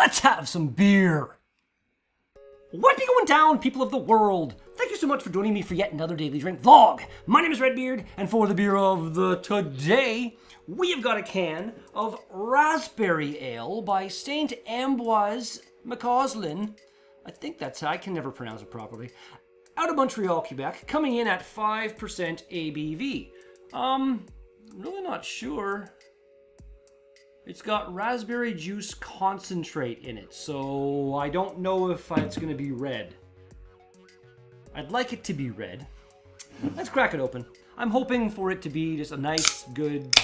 Let's have some beer. What be going down, people of the world? Thank you so much for joining me for yet another Daily Drink vlog. My name is Redbeard, and for the beer of the today, we have got a can of Raspberry Ale by St. Ambroise McAuslan. I think that's how, I can never pronounce it properly. Out of Montreal, Quebec, coming in at 5% ABV. Really not sure. It's got raspberry juice concentrate in it, so I don't know if it's going to be red. I'd like it to be red. Let's crack it open. I'm hoping for it to be just a nice, good,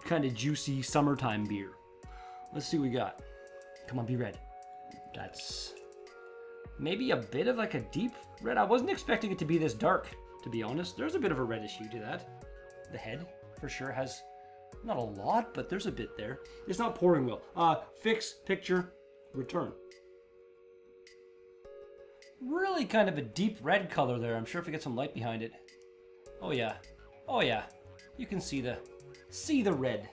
kind of juicy summertime beer. Let's see what we got. Come on, be red. That's maybe a bit of like a deep red. I wasn't expecting it to be this dark, to be honest. There's a bit of a reddish hue to that. The head, for sure, has not a lot, but there's a bit there. It's not pouring well. Fix, picture, return. Really kind of a deep red color there. I'm sure if we get some light behind it. Oh yeah. Oh yeah. You can see the red.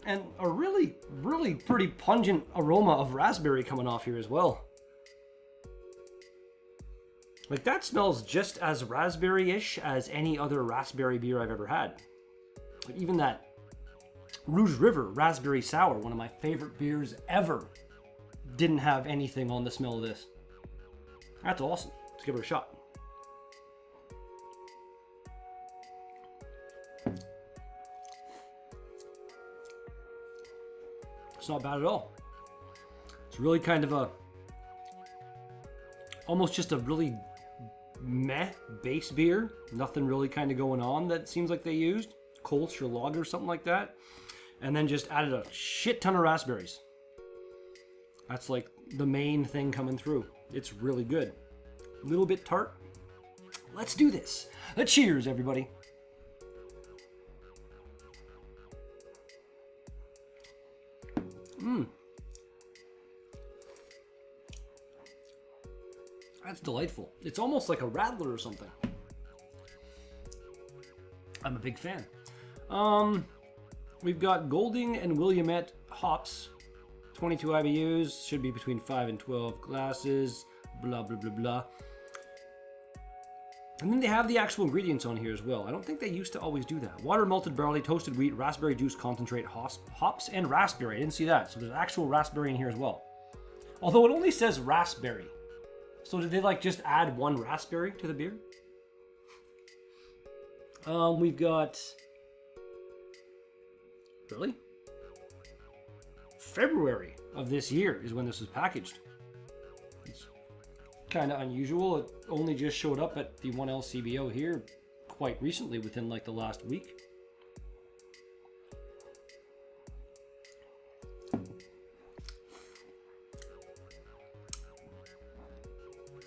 And a really, really pretty pungent aroma of raspberry coming off here as well. Like, that smells just as raspberry-ish as any other raspberry beer I've ever had. Like, even that Rouge River Raspberry Sour, one of my favorite beers ever, didn't have anything on the smell of this. That's awesome. Let's give it a shot. It's not bad at all. It's really kind of a, almost just a really meh base beer. Nothing really kind of going on that seems like they used. Kolsch or lager, something like that. And then just added a shit ton of raspberries. That's like the main thing coming through. It's really good. A little bit tart. Let's do this. Cheers, everybody. That's delightful. It's almost like a Radler or something. I'm a big fan. We've got Golding and Willamette hops. 22 IBUs. Should be between 5 and 12 glasses. Blah, blah, blah, blah. And then they have the actual ingredients on here as well. I don't think they used to always do that. Water, malted barley, toasted wheat, raspberry juice concentrate, hops, and raspberry. I didn't see that. So there's actual raspberry in here as well. Although it only says raspberry. So did they like just add one raspberry to the beer? We've got... Really? February of this year is when this was packaged. It's kind of unusual. It only just showed up at the 1LCBO here quite recently, within like the last week.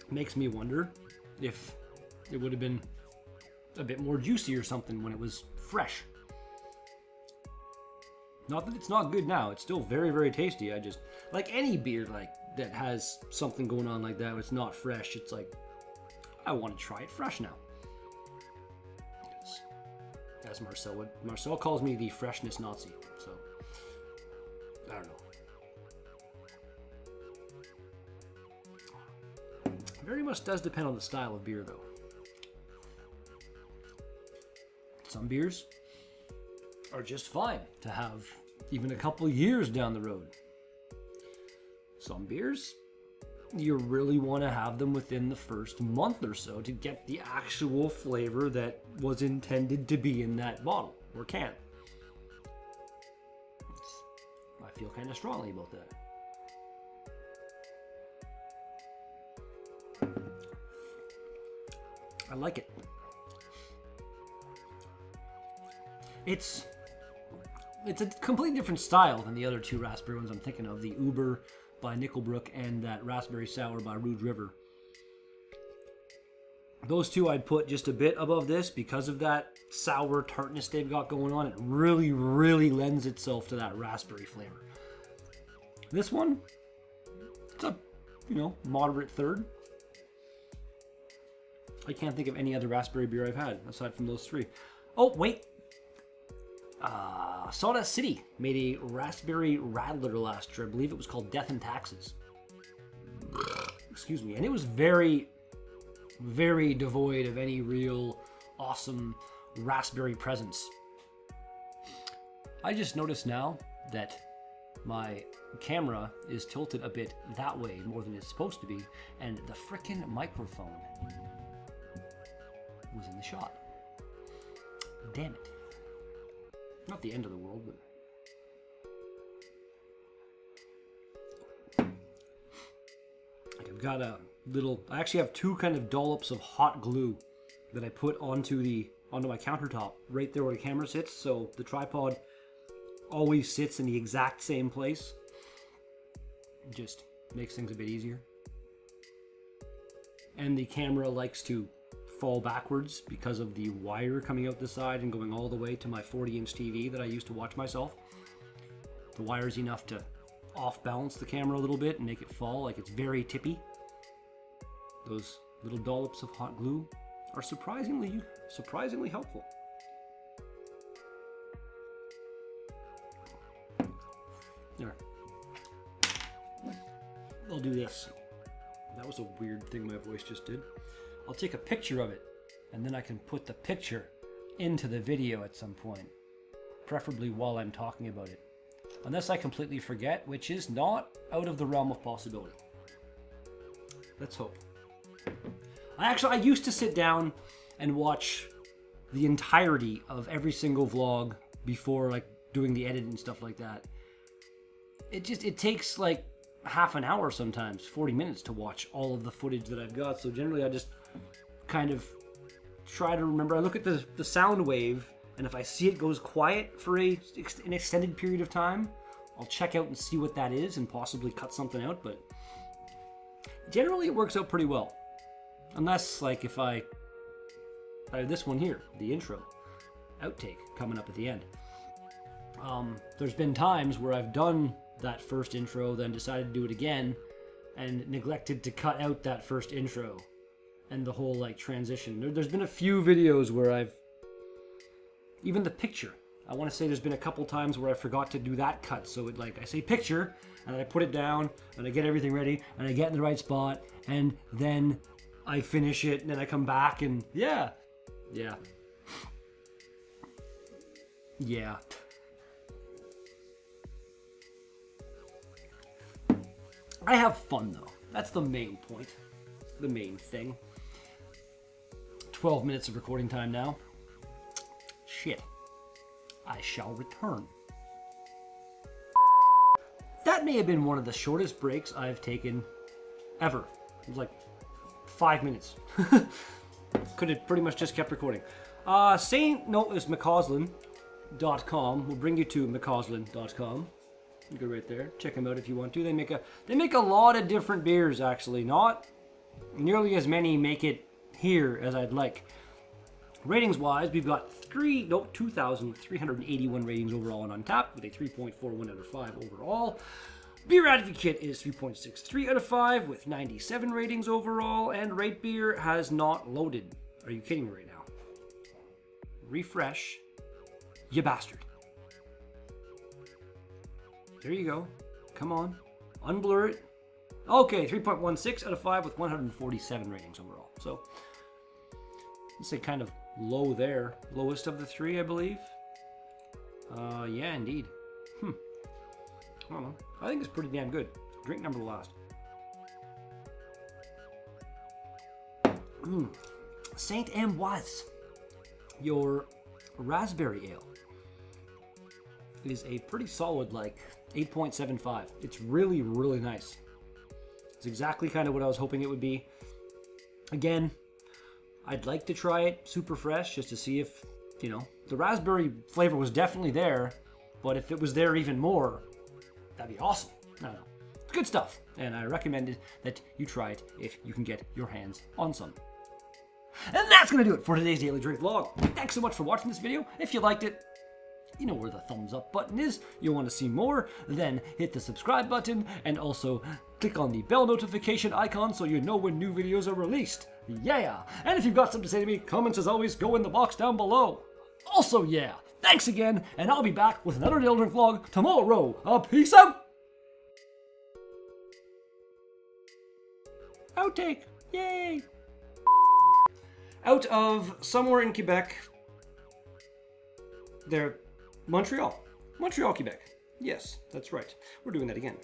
Makes me wonder if it would have been a bit more juicy or something when it was fresh. Not that it's not good now. It's still very, very tasty. I just, like any beer like that has something going on like that, it's not fresh. It's like, I want to try it fresh now. As Marcel calls me, the freshness Nazi. So, I don't know. Very much does depend on the style of beer, though. Some beers are just fine to have even a couple years down the road. Some beers, you really want to have them within the first month or so to get the actual flavor that was intended to be in that bottle or can. I feel kind of strongly about that. I like it. It's a completely different style than the other two raspberry ones I'm thinking of. The Uber by Nickelbrook and that Raspberry Sour by Rouge River. Those two I'd put just a bit above this because of that sour tartness they've got going on. It really, really lends itself to that raspberry flavor. This one, it's a, moderate third. I can't think of any other raspberry beer I've had aside from those three. Oh, wait. Sawdust City made a raspberry rattler last year. I believe it was called Death and Taxes. Excuse me. And it was very, very devoid of any real awesome raspberry presence. I just noticed now that my camera is tilted a bit that way more than it's supposed to be, and the frickin' microphone was in the shot. Damn it. Not the end of the world, but I've got a little, I actually have two kind of dollops of hot glue that I put onto my countertop right there where the camera sits, so the tripod always sits in the exact same place. It just makes things a bit easier. And the camera likes to fall backwards because of the wire coming out the side and going all the way to my 40-inch TV that I use to watch myself. The wire's enough to off-balance the camera a little bit and make it fall, like it's very tippy. Those little dollops of hot glue are surprisingly helpful. There. I'll do this. That was a weird thing my voice just did. I'll take a picture of it, and then I can put the picture into the video at some point, preferably while I'm talking about it. Unless I completely forget, which is not out of the realm of possibility. Let's hope. I used to sit down and watch the entirety of every single vlog before like doing the edit and stuff like that. It takes like half an hour sometimes, 40 minutes to watch all of the footage that I've got. So generally I just kind of try to remember. I look at the sound wave, and if I see it goes quiet for an extended period of time, I'll check out and see what that is and possibly cut something out, but generally it works out pretty well. Unless, like, if I have this one here, the intro, outtake, coming up at the end. There's been times where I've done that first intro, then decided to do it again, and neglected to cut out that first intro and the whole, like, transition. There's been a few videos where even the picture, I want to say there's been a couple times where I forgot to do that cut. So it, like, I say picture, and I put it down, and I get everything ready, and I get in the right spot, and then I finish it, and then I come back, and yeah. I have fun, though. That's the main point. The main thing. 12 minutes of recording time now. Shit. I shall return. That may have been one of the shortest breaks I've taken ever. It was like 5 minutes. Could have pretty much just kept recording. It was McAuslan.com. We'll bring you to McAuslan.com. You go right there. Check them out if you want to. They make a lot of different beers, actually. Not nearly as many make it here as I'd like. Ratings wise, we've got 2,381 ratings overall on Untappd with a 3.41 out of 5 overall. Beer Advocate is 3.63 out of 5 with 97 ratings overall, and Rate Beer has not loaded. Are you kidding me right now? Refresh, you bastard. There you go. Come on. Unblur it. Okay, 3.16 out of 5 with 147 ratings overall. So, let's say kind of low there. Lowest of the three, I believe. Yeah, indeed. I don't know. I think it's pretty damn good. Drink number last. Saint Ambroise. Your raspberry ale is a pretty solid, like, 8.75. It's really, really nice. It's exactly kind of what I was hoping it would be. Again, I'd like to try it super fresh just to see if, you know, the raspberry flavor was definitely there, but if it was there even more, that'd be awesome. I don't know. It's good stuff, and I recommend that you try it if you can get your hands on some. And that's going to do it for today's Daily Drink vlog. Thanks so much for watching this video. If you liked it, you know where the thumbs up button is. You want to see more, then hit the subscribe button and also click on the bell notification icon so you know when new videos are released. Yeah! And if you've got something to say to me, comments as always go in the box down below. Also, yeah! Thanks again, and I'll be back with another Daily Drink vlog tomorrow. Peace out! Outtake. Yay! Out of somewhere in Quebec. There. Montreal. Montreal, Quebec. Yes, that's right. We're doing that again.